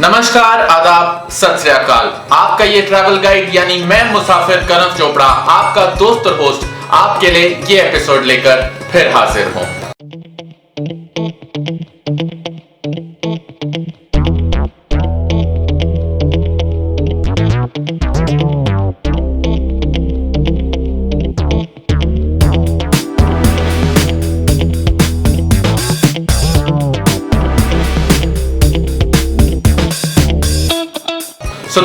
नमस्कार, आदाब, सत श्री अकाल। आपका ये ट्रैवल गाइड यानी मैं मुसाफिर कनव चोपड़ा, आपका दोस्त और होस्ट, आपके लिए ये एपिसोड लेकर फिर हाजिर हूं।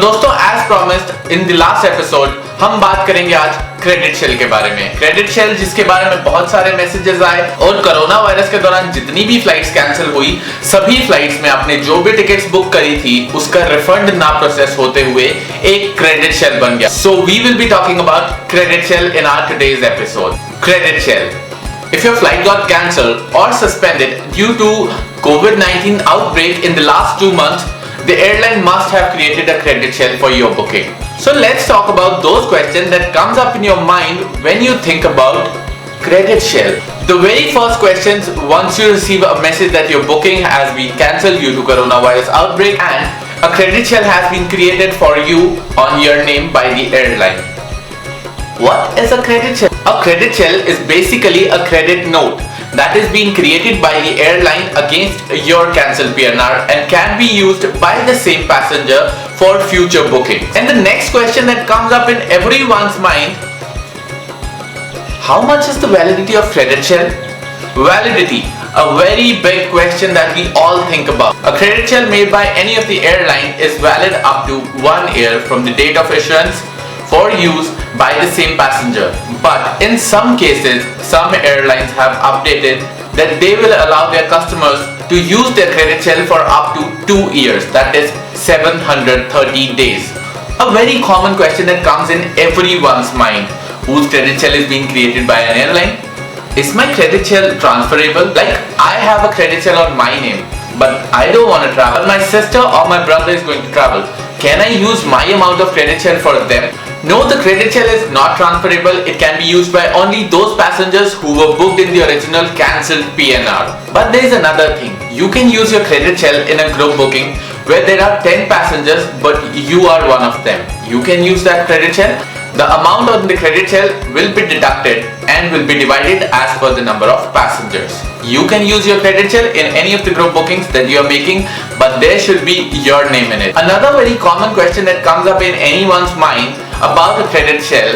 दोस्तों, as promised in the last episode हम बात करेंगे आज क्रेडिट शेल के बारे में। क्रेडिट शेल जिसके बारे में बहुत सारे मैसेजेस आए और कोरोना वायरस के दौरान जितनी भी फ्लाइट्स कैंसिल हुई, सभी फ्लाइट्स में आपने जो भी टिकट्स बुक करी थी उसका रिफंड ना प्रोसेस होते हुए एक क्रेडिट शेल बन गया। So we will be talking about credit shell in our today's episode. Credit shell: if your flight got cancelled or suspended due to COVID-19 outbreak in the last 2 months, the airline must have created a credit shell for your booking. So let's talk about those questions that comes up in your mind when you think about credit shell. The very first questions once you receive a message that your booking has been cancelled due to coronavirus outbreak and a credit shell has been created for you on your name by the airline. What is a credit shell? A credit shell is basically a credit note that is being created by the airline against your cancelled PNR and can be used by the same passenger for future bookings. And the next question that comes up in everyone's mind: how much is the validity of credit shell? Validity, a very big question that we all think about. A credit shell made by any of the airline is valid up to 1 year from the date of issuance for use by the same passenger. But in some cases, some airlines have updated that they will allow their customers to use their credit shell for up to 2 years, that is 730 days. A very common question that comes in everyone's mind: whose credit shell is being created by an airline? Is my credit shell transferable? Like, I have a credit shell on my name, but I don't want to travel. My sister or my brother is going to travel. Can I use my amount of credit shell for them? No, the credit shell is not transferable. It can be used by only those passengers who were booked in the original cancelled PNR. But there is another thing. You can use your credit shell in a group booking where there are 10 passengers but you are one of them. You can use that credit shell. The amount on the credit shell will be deducted and will be divided as per the number of passengers. You can use your credit shell in any of the group bookings that you are making, but there should be your name in it. Another very common question that comes up in anyone's mind about a credit shell: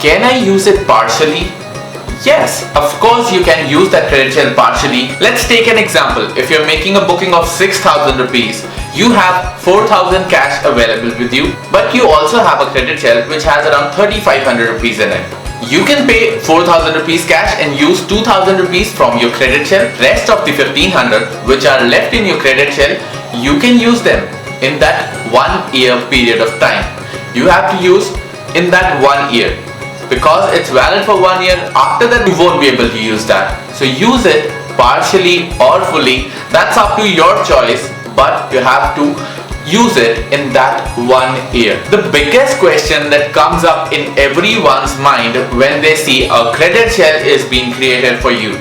can I use it partially? Yes, of course you can use that credit shell partially. Let's take an example. If you're making a booking of 6,000 rupees, you have 4,000 cash available with you, but you also have a credit shell which has around 3,500 rupees in it. You can pay 4,000 rupees cash and use 2,000 rupees from your credit shell. Rest of the 1,500 which are left in your credit shell, you can use them in that 1 year period of time. You have to use in that 1 year because it's valid for 1 year. After that you won't be able to use that. So use it partially or fully, that's up to your choice, but you have to use it in that 1 year. The biggest question that comes up in everyone's mind when they see a credit shell is being created for you: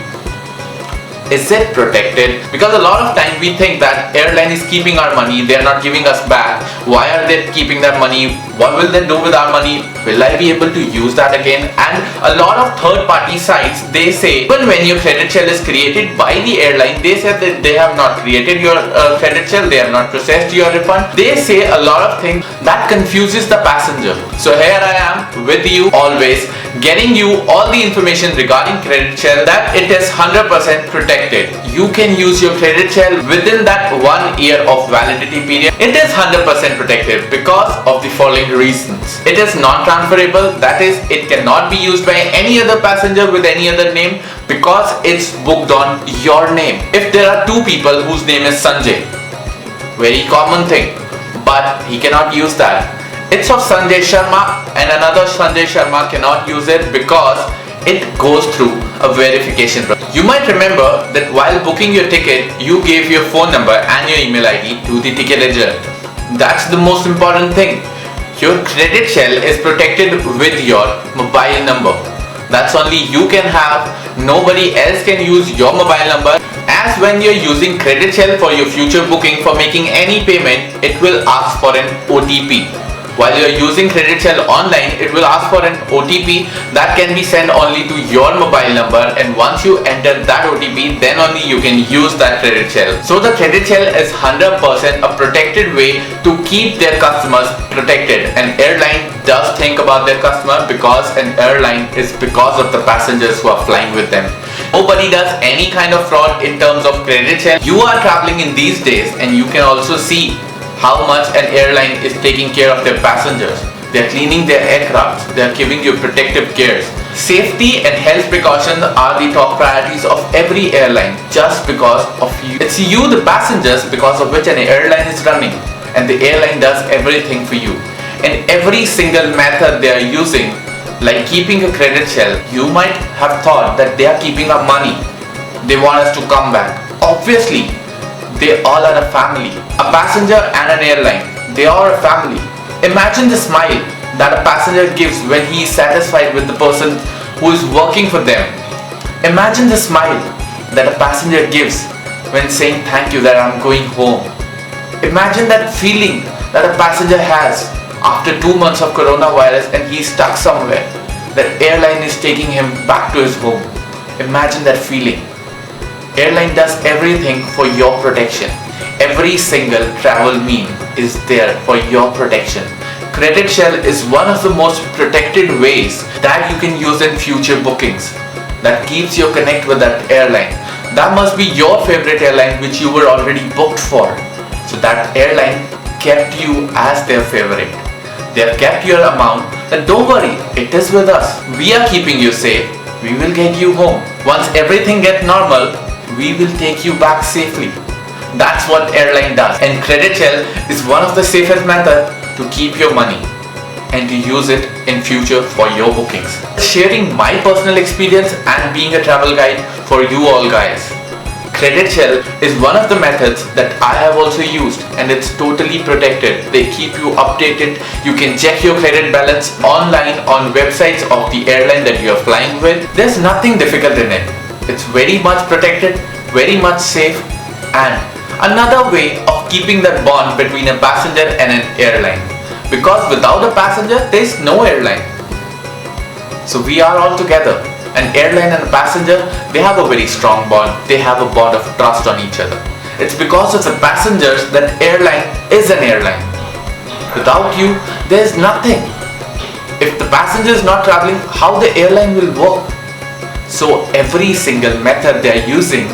is it protected? Because a lot of time we think that airline is keeping our money, they are not giving us back. Why are they keeping that money? What will they do with our money? Will I be able to use that again? And a lot of third party sites, they say even when your credit shell is created by the airline, they said that they have not created your credit shell, they have not processed your refund. They say a lot of things that confuses the passenger. So here I am with you always, getting you all the information regarding credit shell, that it is 100% protected. You can use your credit shell within that 1 year of validity period. It is 100% protected because of the following reasons: it is non-transferable, that is, it cannot be used by any other passenger with any other name because it's booked on your name. If there are 2 people whose name is Sanjay, very common thing, but he cannot use that. It's of Sanjay Sharma and another Sanjay Sharma cannot use it because it goes through a verification process. You might remember that while booking your ticket, you gave your phone number and your email ID to the ticket agent. That's the most important thing. Your credit shell is protected with your mobile number. That's only you can have. Nobody else can use your mobile number. As when you're using credit shell for your future booking, for making any payment, it will ask for an OTP. While you're using credit shell online, it will ask for an OTP that can be sent only to your mobile number, and once you enter that OTP, then only you can use that credit shell. So the credit shell is 100% a protected way to keep their customers protected. An airline does think about their customer, because an airline is because of the passengers who are flying with them. Nobody does any kind of fraud in terms of credit shell. You are traveling in these days, and you can also see how much an airline is taking care of their passengers. They're cleaning their aircraft, they're giving you protective gears. Safety and health precautions are the top priorities of every airline, just because of you. It's you, the passengers, because of which an airline is running, and the airline does everything for you. And every single method they are using, like keeping a credit shell, you might have thought that they are keeping our money. They want us to come back. Obviously, they all are a family. A passenger and an airline, they are a family. Imagine the smile that a passenger gives when he is satisfied with the person who is working for them. Imagine the smile that a passenger gives when saying thank you that I'm going home. Imagine that feeling that a passenger has after 2 months of coronavirus and he's stuck somewhere. That airline is taking him back to his home. Imagine that feeling. Airline does everything for your protection. Every single travel meme is there for your protection. Credit shell is one of the most protected ways that you can use in future bookings. That keeps you connect with that airline. That must be your favorite airline which you were already booked for. So that airline kept you as their favorite. They have kept your amount, and don't worry, it is with us. We are keeping you safe. We will get you home. Once everything gets normal, we will take you back safely. That's what airline does. And credit shell is one of the safest methods to keep your money and to use it in future for your bookings. Sharing my personal experience and being a travel guide for you all guys. Credit shell is one of the methods that I have also used, and it's totally protected. They keep you updated. You can check your credit balance online on websites of the airline that you are flying with. There's nothing difficult in it. It's very much protected, very much safe, and another way of keeping that bond between a passenger and an airline. Because without a passenger, there's no airline. So we are all together. An airline and a passenger, they have a very strong bond. They have a bond of trust on each other. It's because of the passengers that airline is an airline. Without you, there's nothing. If the passenger is not traveling, how the airline will work? So every single method they are using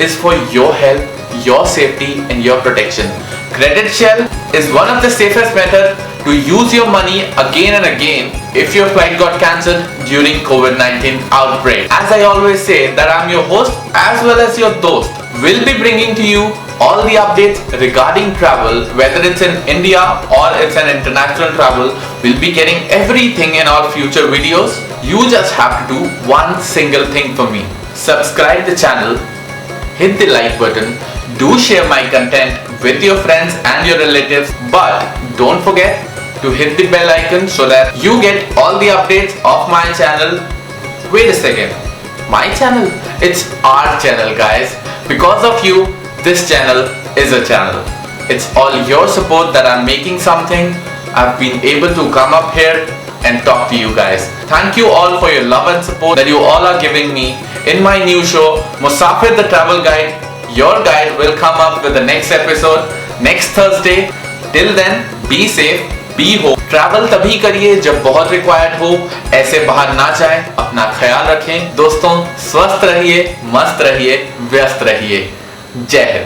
is for your health, your safety, and your protection. Credit shell is one of the safest methods to use your money again and again if your flight got cancelled during Covid-19 outbreak. As I always say, that I'm your host as well as your dost. We'll be bringing to you all the updates regarding travel, whether it's in India or it's an international travel. We'll be getting everything in our future videos. You just have to do one single thing for me. Subscribe the channel, hit the like button, do share my content with your friends and your relatives, but don't forget to hit the bell icon so that you get all the updates of my channel. Wait a second, my channel? It's our channel, guys. Because of you, this channel is a channel. It's all your support that I'm making something. I've been able to come up here and talk to you guys. Thank you all for your love and support that you all are giving me in my new show, Musafir the Travel Guide. Your guide will come up with the next episode next Thursday. Till then, be safe, be home. Travel तभी करिए जब बहुत required हो, ऐसे बाहर ना जाएं, अपना ख्याल रखें। दोस्तों, स्वस्थ रहिए, मस्त रहिए, व्यस्त रहिए। जय हिंद।